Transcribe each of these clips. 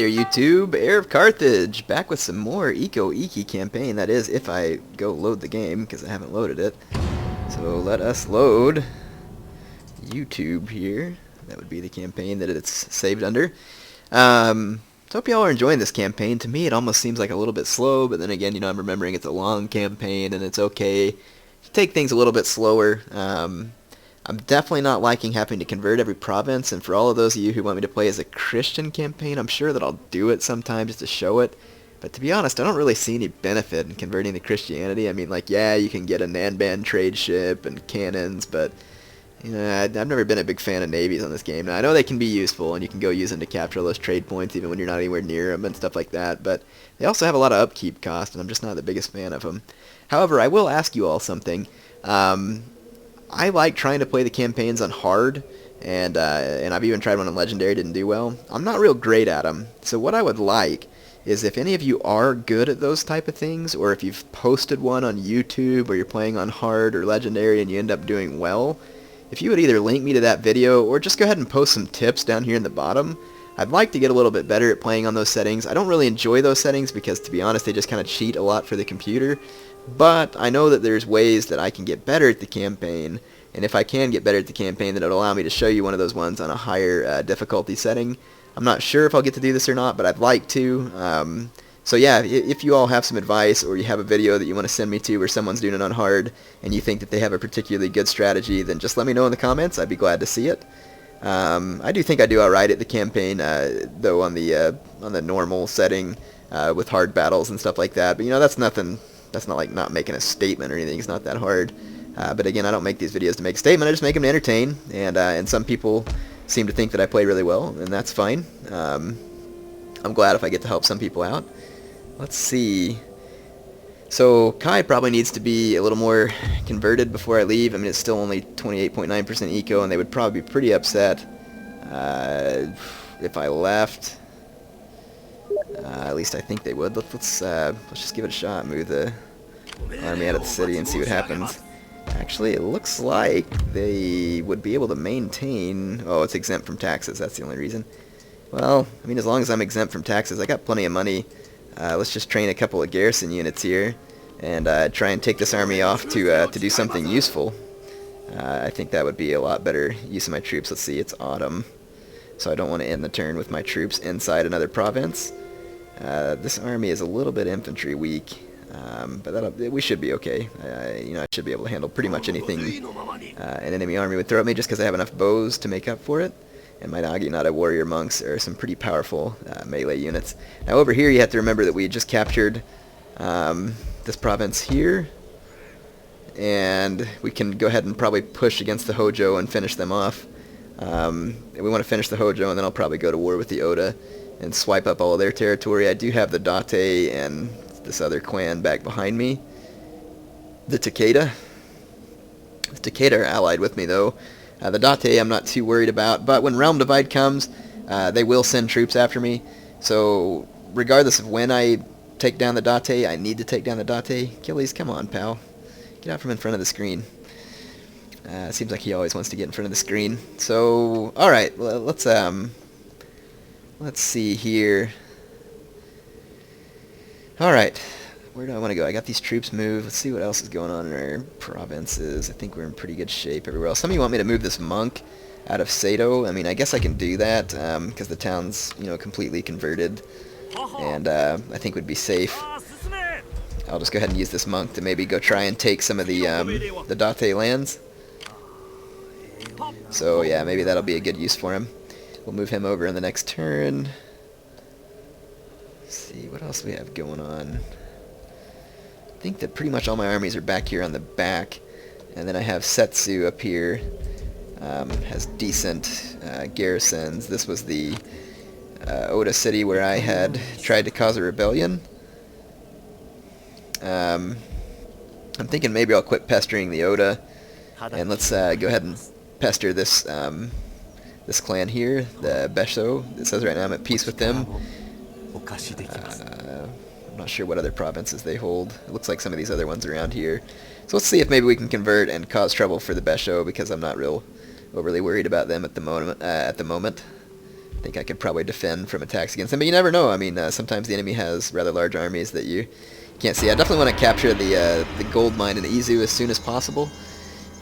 there, YouTube. Heir of Carthage, back with some more Ikko Ikki campaign. That is, if I go load the game, because I haven't loaded it. So let us load YouTube here. That would be the campaign that it's saved under. So hope y'all are enjoying this campaign. To me, it almost seems like a little bit slow, but then again, I'm remembering it's a long campaign, and it's okay to take things a little bit slower. I'm definitely not liking having to convert every province, and for all of those of you who want me to play as a Christian campaign, I'm sure that I'll do it sometime just to show it. But to be honest, I don't really see any benefit in converting to Christianity. I mean, like, yeah, you can get a Nanban trade ship and cannons, but I've never been a big fan of navies on this game. Now, I know they can be useful, and you can go use them to capture those trade points even when you're not anywhere near them and stuff like that, but they also have a lot of upkeep cost, and I'm just not the biggest fan of them. However, I will ask you all something. I like trying to play the campaigns on hard, and I've even tried one on Legendary, didn't do well. I'm not real great at them, so what I would like is if any of you are good at those type of things, or if you've posted one on YouTube, or you're playing on hard or Legendary and you end up doing well, if you would either link me to that video, or just go ahead and post some tips down here in the bottom. I'd like to get a little bit better at playing on those settings. I don't really enjoy those settings because, to be honest, they just kind of cheat a lot for the computer. But I know that there's ways that I can get better at the campaign, and if I can get better at the campaign, then it'll allow me to show you one of those ones on a higher difficulty setting. I'm not sure if I'll get to do this or not, but I'd like to. So yeah, if you all have some advice, or you have a video that you want to send me to where someone's doing it on hard, and you think that they have a particularly good strategy, then just let me know in the comments. I'd be glad to see it. I do think I do alright at the campaign, though on the normal setting with hard battles and stuff like that. But that's nothing. That's not like not making a statement or anything. It's not that hard. But again, I don't make these videos to make a statement. I just make them to entertain. And some people seem to think that I play really well, and that's fine. I'm glad if I get to help some people out. Let's see. So Kai probably needs to be a little more converted before I leave. I mean, it's still only 28.9% eco, and they would probably be pretty upset if I left. At least I think they would. Let's just give it a shot. Move the army out of the city and see what happens. Actually, it looks like they would be able to maintain... Oh, it's exempt from taxes. That's the only reason. Well, I mean, as long as I'm exempt from taxes, I got plenty of money. Let's just train a couple of garrison units here and try and take this army off to do something useful. I think that would be a lot better use of my troops. Let's see, it's autumn, so I don't want to end the turn with my troops inside another province. This army is a little bit infantry weak, but we should be okay. I should be able to handle pretty much anything an enemy army would throw at me, just because I have enough bows to make up for it. And my Naginata warrior monks are some pretty powerful melee units. Now over here you have to remember that we just captured this province here, and we can go ahead and probably push against the Hojo and finish them off. We want to finish the Hojo, and then I'll probably go to war with the Oda and swipe up all of their territory. I do have the Date and this other clan back behind me. The Takeda. The Takeda are allied with me, though. The Date I'm not too worried about, but when Realm Divide comes, they will send troops after me. So regardless of when I take down the Date, I need to take down the Date. Achilles, come on, pal. Get out from in front of the screen. Seems like he always wants to get in front of the screen. So, alright, well, let's see here. Alright, where do I want to go? I got these troops moved. Let's see what else is going on in our provinces. I think we're in pretty good shape everywhere else. Some of you want me to move this monk out of Sato. I mean, I guess I can do that, because the town's, completely converted, and I think would be safe. I'll just go ahead and use this monk to maybe go try and take some of the Date lands. So yeah, maybe that'll be a good use for him. We'll move him over in the next turn. Let's see, what else we have going on? I think that pretty much all my armies are back here on the back. And then I have Setsu up here. Has decent garrisons. This was the Oda city where I had tried to cause a rebellion. I'm thinking maybe I'll quit pestering the Oda. And let's go ahead and pester this this clan here, the Besho. It says right now I'm at peace with them. I'm not sure what other provinces they hold. It looks like some of these other ones around here. So let's see if maybe we can convert and cause trouble for the Besho, because I'm not real overly worried about them at the moment. I think I could probably defend from attacks against them, but you never know. I mean, sometimes the enemy has rather large armies that you can't see. I definitely want to capture the gold mine in Izu as soon as possible,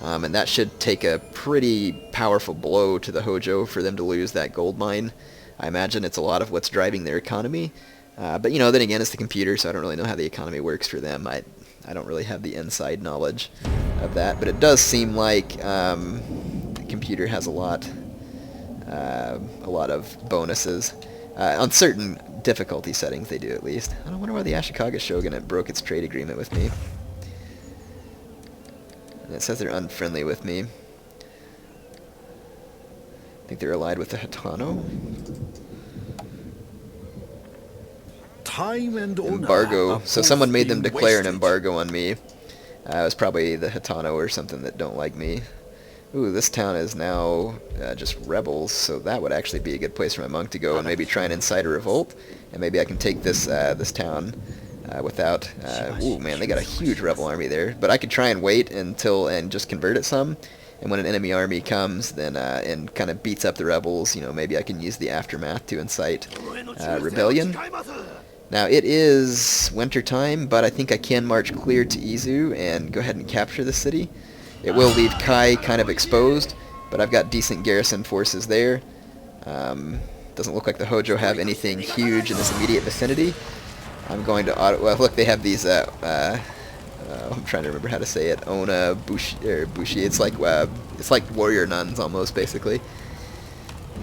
and that should take a pretty powerful blow to the Hojo for them to lose that gold mine. I imagine it's a lot of what's driving their economy, but you know, then again, it's the computer, so I don't really know how the economy works for them. I don't really have the inside knowledge of that, but it does seem like the computer has a lot of bonuses on certain difficulty settings. They do, at least. I don't wonder why the Ashikaga Shogunate broke its trade agreement with me. And it says they're unfriendly with me. I think they're allied with the Hitano. Time and embargo. So someone made them declare an embargo on me. It was probably the Hitano or something that don't like me. Ooh, this town is now just rebels, so that would actually be a good place for my monk to go and maybe try and incite a revolt. And maybe I can take this this town without... ooh, man, they got a huge rebel army there. But I could try and wait until and just convert it some. And when an enemy army comes, then and kind of beats up the rebels, you know, maybe I can use the aftermath to incite rebellion. Now, it is winter time, but I think I can march clear to Izu and go ahead and capture the city. It will leave Kai kind of exposed, but I've got decent garrison forces there. Doesn't look like the Hojo have anything huge in this immediate vicinity. I'm going to auto... Well, look, they have these... I'm trying to remember how to say it. Ona Bushi. It's like warrior nuns almost, basically.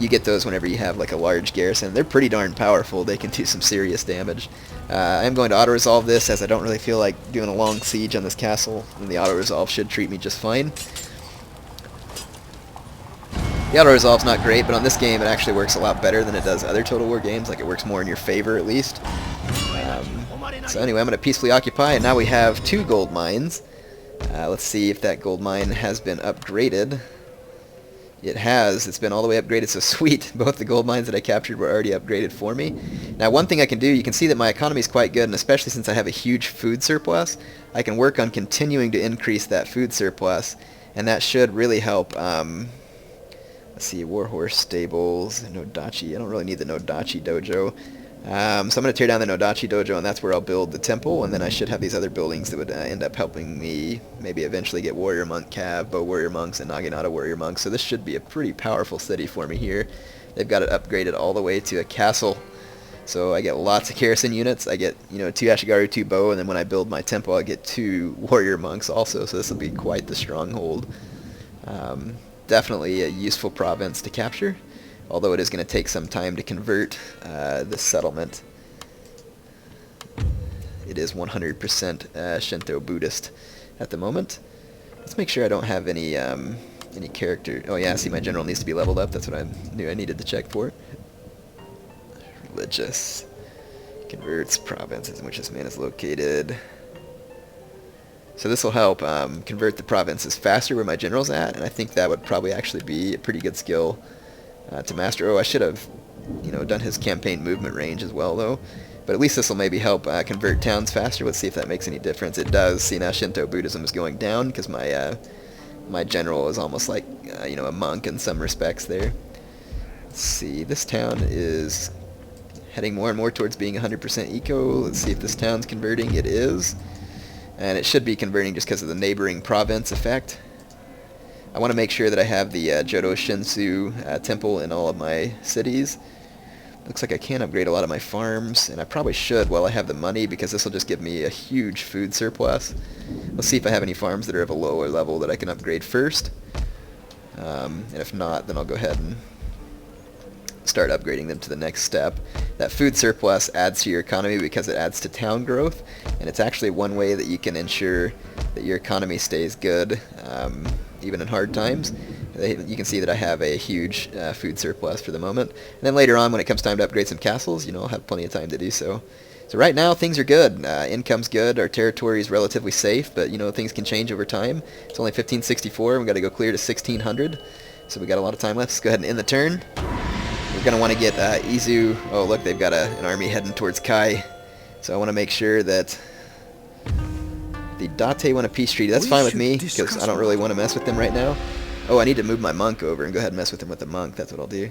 You get those whenever you have like a large garrison. They're pretty darn powerful. They can do some serious damage. I'm going to auto-resolve this, as I don't really feel like doing a long siege on this castle, and the auto-resolve should treat me just fine. The auto-resolve's not great, but on this game it actually works a lot better than it does other Total War games. Like, it works more in your favor, at least. So anyway, I'm going to peacefully occupy, and now we have 2 gold mines. Let's see if that gold mine has been upgraded. It has. It's been all the way upgraded, so sweet. Both the gold mines that I captured were already upgraded for me. Now, one thing I can do, you can see that my economy is quite good, and especially since I have a huge food surplus, I can work on continuing to increase that food surplus, and that should really help. Let's see, Warhorse Stables, Nodachi. I don't really need the Nodachi Dojo. So I'm going to tear down the Nodachi Dojo, and that's where I'll build the temple, and then I should have these other buildings that would end up helping me maybe eventually get Warrior Monk Cav, Bow Warrior Monks, and Naginata Warrior Monks. So this should be a pretty powerful city for me here. They've got it upgraded all the way to a castle, so I get lots of garrison units. I get, 2 Ashigaru, 2 Bow, and then when I build my temple, I get 2 Warrior Monks also, so this will be quite the stronghold. Definitely a useful province to capture, although it is going to take some time to convert this settlement. It is 100% Shinto Buddhist at the moment. Let's make sure I don't have any character... Oh yeah, see, my general needs to be leveled up. That's what I knew I needed to check for. Religious. Converts provinces in which this man is located. So this will help convert the provinces faster where my general's at, and I think that would probably actually be a pretty good skill to master. Oh, I should have, done his campaign movement range as well, though. But at least this will maybe help convert towns faster. Let's see if that makes any difference. It does. See, now Shinto Buddhism is going down because my general is almost like, a monk in some respects there. Let's see. This town is heading more and more towards being 100% eco. Let's see if this town's converting. It is. And it should be converting just because of the neighboring province effect. I want to make sure that I have the Jodo Shinsu temple in all of my cities. Looks like I can upgrade a lot of my farms, and I probably should while I have the money, because this will just give me a huge food surplus. Let's see if I have any farms that are of a lower level that I can upgrade first. And if not, then I'll go ahead and start upgrading them to the next step. That food surplus adds to your economy because it adds to town growth, and it's actually one way that you can ensure that your economy stays good, even in hard times. You can see that I have a huge food surplus for the moment. And then later on, when it comes time to upgrade some castles, I'll have plenty of time to do so. So right now, things are good. Income's good. Our territory is relatively safe, but, things can change over time. It's only 1564. We've got to go clear to 1600. So we got a lot of time left. Let's go ahead and end the turn. We're going to want to get Izu. Oh, look, they've got an army heading towards Kai. So I want to make sure that the Date want a peace treaty. That's fine with me, because I don't really want to mess with them right now. Oh, I need to move my monk over and go ahead and mess with him with the monk. That's what I'll do.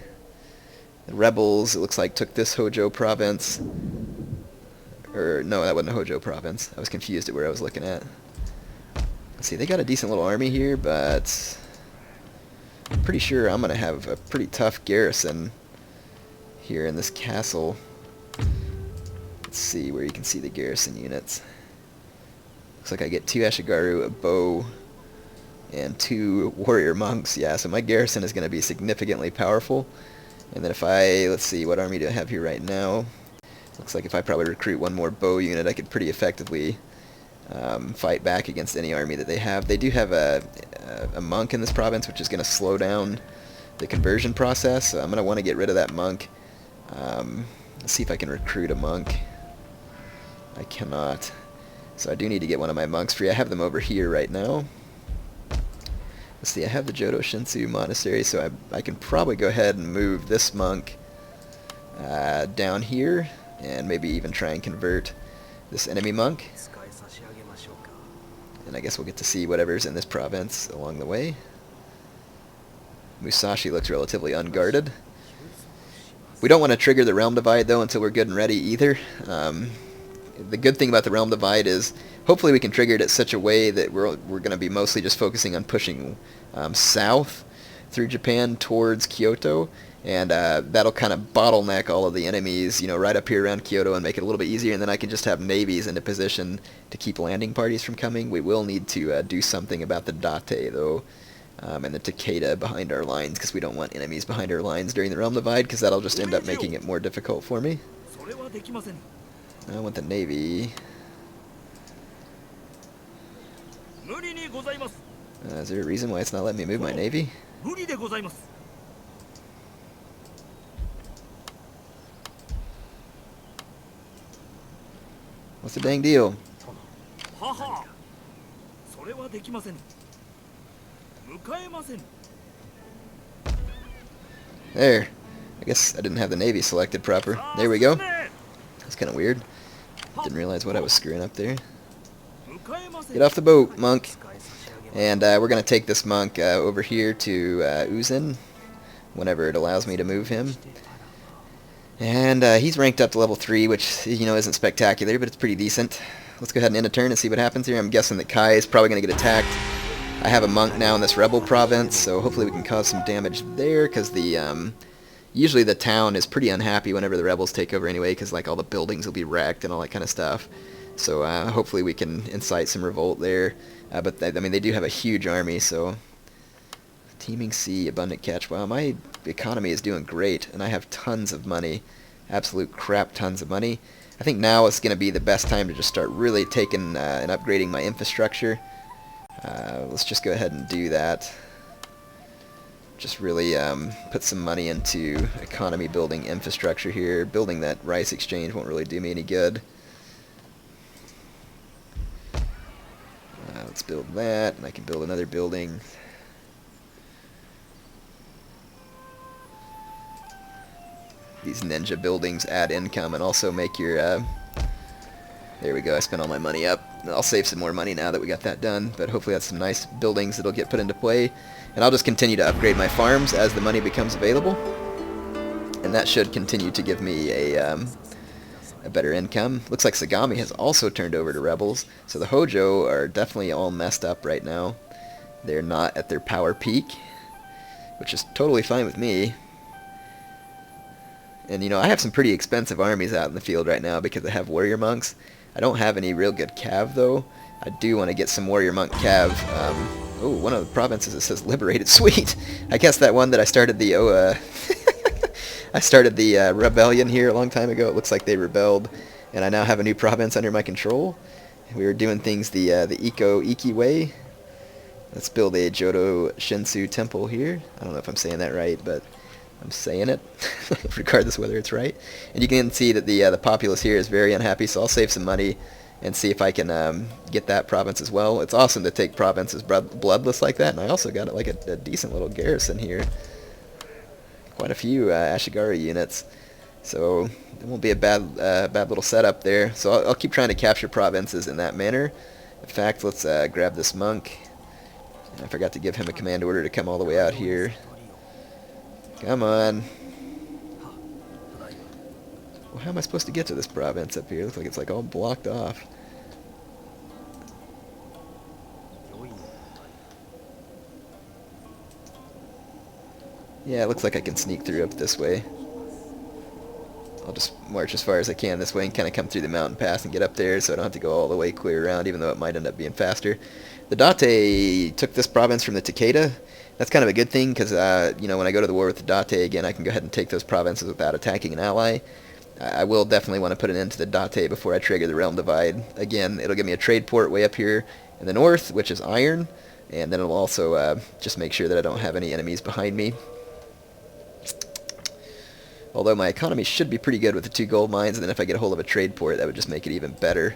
The rebels, it looks like, took this Hojo province. Or, no, that wasn't a Hojo province. I was confused at where I was looking at. Let's see, they got a decent little army here, but I'm pretty sure I'm going to have a pretty tough garrison here in this castle. Let's see where you can see the garrison units. Looks like I get 2 Ashigaru, a bow, and 2 warrior monks. Yeah, so my garrison is going to be significantly powerful. And then if I, let's see, what army do I have here right now? Looks like if I probably recruit 1 more bow unit, I could pretty effectively fight back against any army that they have. They do have a monk in this province, which is going to slow down the conversion process. So I'm going to want to get rid of that monk. Let's see if I can recruit a monk. I cannot. So I do need to get one of my monks free. I have them over here right now. Let's see, I have the Jodo Shinsu Monastery, so I can probably go ahead and move this monk down here, and maybe even try and convert this enemy monk. And I guess we'll get to see whatever's in this province along the way. Musashi looks relatively unguarded. We don't want to trigger the Realm Divide, though, until we're good and ready either. The good thing about the Realm Divide is hopefully we can trigger it in such a way that we're going to be mostly just focusing on pushing south through Japan towards Kyoto, and that'll kind of bottleneck all of the enemies, you know, right up here around Kyoto and make it a little bit easier, and then I can just have navies into position to keep landing parties from coming. We will need to do something about the Date, though, and the Takeda behind our lines, because we don't want enemies behind our lines during the Realm Divide, because that'll just end up making it more difficult for me. I want the navy. Is there a reason why it's not letting me move my navy? What's the dang deal? There. I guess I didn't have the navy selected proper. There we go. That's kind of weird. Didn't realize what I was screwing up there. Get off the boat, monk. And we're going to take this monk over here to Uzin, whenever it allows me to move him. And he's ranked up to level 3, which, you know, isn't spectacular, but it's pretty decent. Let's go ahead and end a turn and see what happens here. I'm guessing that Kai is probably going to get attacked. I have a monk now in this rebel province, so hopefully we can cause some damage there, because the usually the town is pretty unhappy whenever the rebels take over anyway, because like all the buildings will be wrecked and all that kind of stuff. So hopefully we can incite some revolt there. But I mean, they do have a huge army, so teeming sea, abundant catch. Wow, my economy is doing great, and I have tons of money, absolute crap tons of money. I think now is going to be the best time to just start really taking and upgrading my infrastructure. Let's just go ahead and do that. Just really put some money into economy building infrastructure here. Building that rice exchange won't really do me any good. Let's build that, and I can build another building. These ninja buildings add income and also make your... there we go, I spent all my money up. I'll save some more money now that we got that done, but hopefully that's some nice buildings that'll get put into play. And I'll just continue to upgrade my farms as the money becomes available. And that should continue to give me a better income. Looks like Sagami has also turned over to rebels, so the Hojo are definitely all messed up right now. They're not at their power peak, which is totally fine with me. And you know, I have some pretty expensive armies out in the field right now because I have warrior monks. I don't have any real good cav though. I do want to get some warrior monk cav. Oh, one of the provinces that says liberated. Sweet. I guess that one that I started the I started the rebellion here a long time ago. It looks like they rebelled, and I now have a new province under my control. We were doing things the Ikko Ikki way. Let's build a Jodo Shinsu temple here. I don't know if I'm saying that right, but I'm saying it, regardless whether it's right. And you can see that the populace here is very unhappy, so I'll save some money and see if I can get that province as well. It's awesome to take provinces bloodless like that, and I also got like a decent little garrison here. Quite a few Ashigaru units, so it won't be a bad little setup there. So I'll keep trying to capture provinces in that manner. In fact, let's grab this monk. I forgot to give him a command order to come all the way out here. Come on. Well, how am I supposed to get to this province up here? Looks like it's like all blocked off. Yeah, it looks like I can sneak through up this way. I'll just march as far as I can this way and kind of come through the mountain pass and get up there so I don't have to go all the way clear around, even though it might end up being faster. The Date took this province from the Takeda. That's kind of a good thing because, you know, when I go to the war with the Date again, I can go ahead and take those provinces without attacking an ally. I will definitely want to put an end to the Date before I trigger the Realm Divide. Again, it'll give me a trade port way up here in the north, which is iron, and then it'll also just make sure that I don't have any enemies behind me. Although my economy should be pretty good with the 2 gold mines, and then if I get a hold of a trade port, that would just make it even better.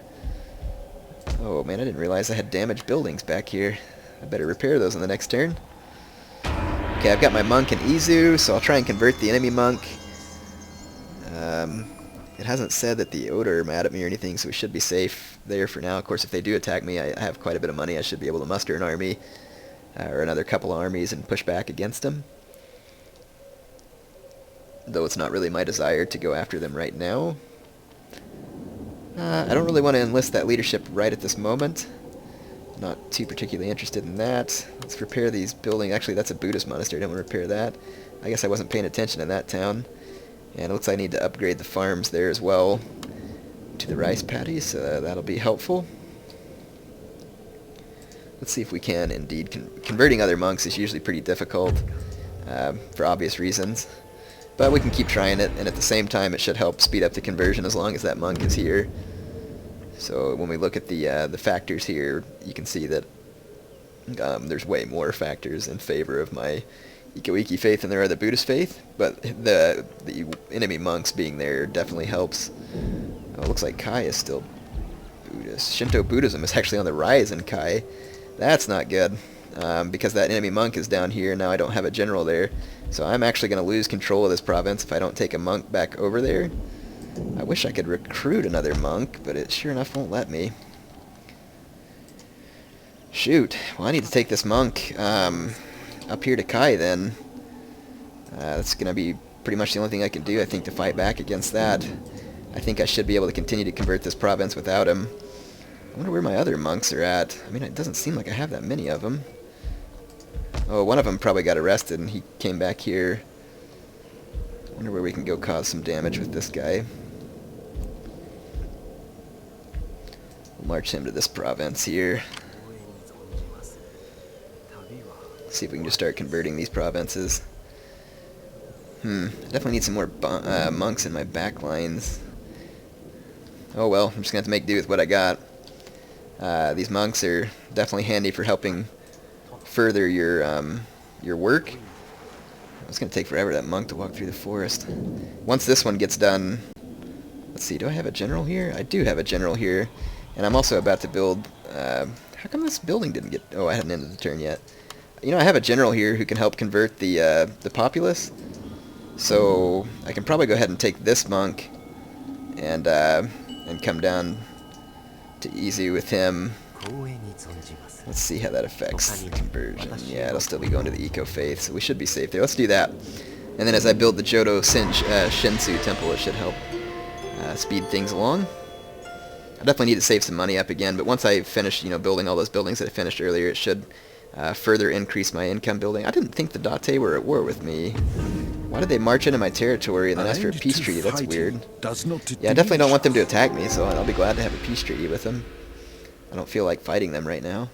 Oh man, I didn't realize I had damaged buildings back here. I better repair those on the next turn. Okay, I've got my monk in Izu, so I'll try and convert the enemy monk. It hasn't said that the Oda are mad at me or anything, so we should be safe there for now. Of course, if they do attack me, I have quite a bit of money. I should be able to muster an army, or another couple of armies, and push back against them. Though it's not really my desire to go after them right now. I don't really want to enlist that leadership right at this moment. Not too particularly interested in that. Let's repair these buildings. Actually, that's a Buddhist monastery. I don't want to repair that. I guess I wasn't paying attention in that town. And it looks like I need to upgrade the farms there as well to the rice paddies, so that'll be helpful. Let's see if we can indeed. Converting other monks is usually pretty difficult for obvious reasons. But we can keep trying it, and at the same time it should help speed up the conversion as long as that monk is here. So when we look at the factors here, you can see that there's way more factors in favor of my Ikko Ikki faith than there are the Buddhist faith, but the enemy monks being there definitely helps. Oh, it looks like Kai is still Buddhist. Shinto Buddhism is actually on the rise in Kai. That's not good, because that enemy monk is down here, and now I don't have a general there. So I'm actually going to lose control of this province if I don't take a monk back over there. I wish I could recruit another monk, but it sure enough won't let me. Shoot. Well, I need to take this monk up here to Kai then. That's going to be pretty much the only thing I can do, I think, to fight back against that. I think I should be able to continue to convert this province without him. I wonder where my other monks are at. I mean, it doesn't seem like I have that many of them. Oh, one of them probably got arrested and he came back here. I wonder where we can go cause some damage with this guy. We'll march him to this province here. See if we can just start converting these provinces. I definitely need some more monks in my back lines. Oh well, I'm just going to have to make do with what I got. These monks are definitely handy for helping further your work. It's going to take forever, that monk, to walk through the forest. Once this one gets done... Let's see, do I have a general here? I do have a general here. And I'm also about to build... how come this building didn't get... Oh, I hadn't ended the turn yet. You know, I have a general here who can help convert the populace. So I can probably go ahead and take this monk and come down to Izu with him. Let's see how that affects the conversion. Yeah, it'll still be going to the Ikko faith, so we should be safe there. Let's do that. And then as I build the Jodo Shinsu temple, it should help speed things along. I definitely need to save some money up again, but once I finish, you know, building all those buildings that I finished earlier, it should further increase my income building. I didn't think the Date were at war with me. Why did they march into my territory and then ask for a peace treaty? That's weird. Yeah, I definitely don't want them to attack me, so I'll be glad to have a peace treaty with them. I don't feel like fighting them right now.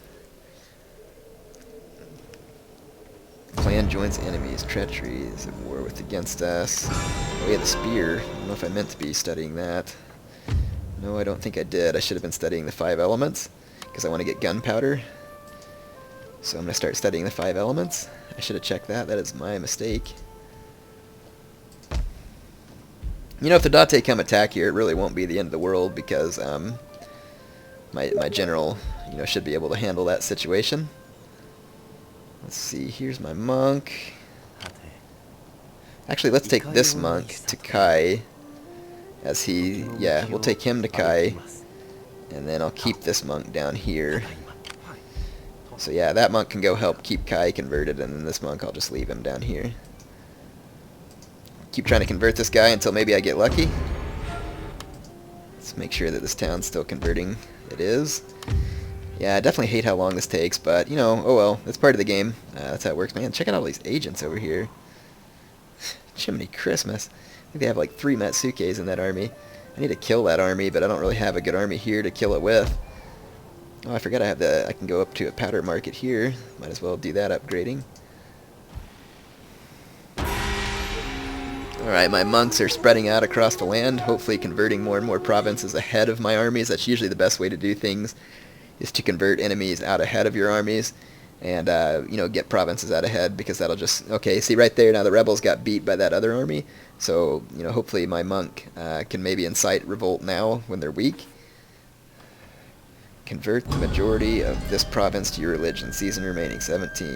Clan joins enemies. Treachery is at war with against us. Oh yeah, the spear. I don't know if I meant to be studying that. No, I don't think I did. I should have been studying the 5 elements, because I want to get gunpowder. So I'm going to start studying the 5 elements. I should have checked that. That is my mistake. You know, if the Date come attack here, it really won't be the end of the world, because my general, you know, should be able to handle that situation. Let's see, here's my monk. Actually, let's take this monk to Kai, as he, yeah, we'll take him to Kai, and then I'll keep this monk down here. So yeah, that monk can go help keep Kai converted, and then this monk, I'll just leave him down here. Keep trying to convert this guy until maybe I get lucky. Let's make sure that this town's still converting. It is. Yeah, I definitely hate how long this takes, but, you know, oh well, that's part of the game. That's how it works. Man, check out all these agents over here. Jiminy Christmas. I think they have like 3 Matsukes in that army. I need to kill that army, but I don't really have a good army here to kill it with. Oh, I forgot I can go up to a powder market here. Might as well do that upgrading. Alright, my monks are spreading out across the land, hopefully converting more and more provinces ahead of my armies. That's usually the best way to do things, is to convert enemies out ahead of your armies, and, you know, get provinces out ahead, because that'll just, okay, see right there, now the rebels got beat by that other army, so, you know, hopefully my monk can maybe incite revolt now when they're weak. Convert the majority of this province to your religion. Season remaining 17.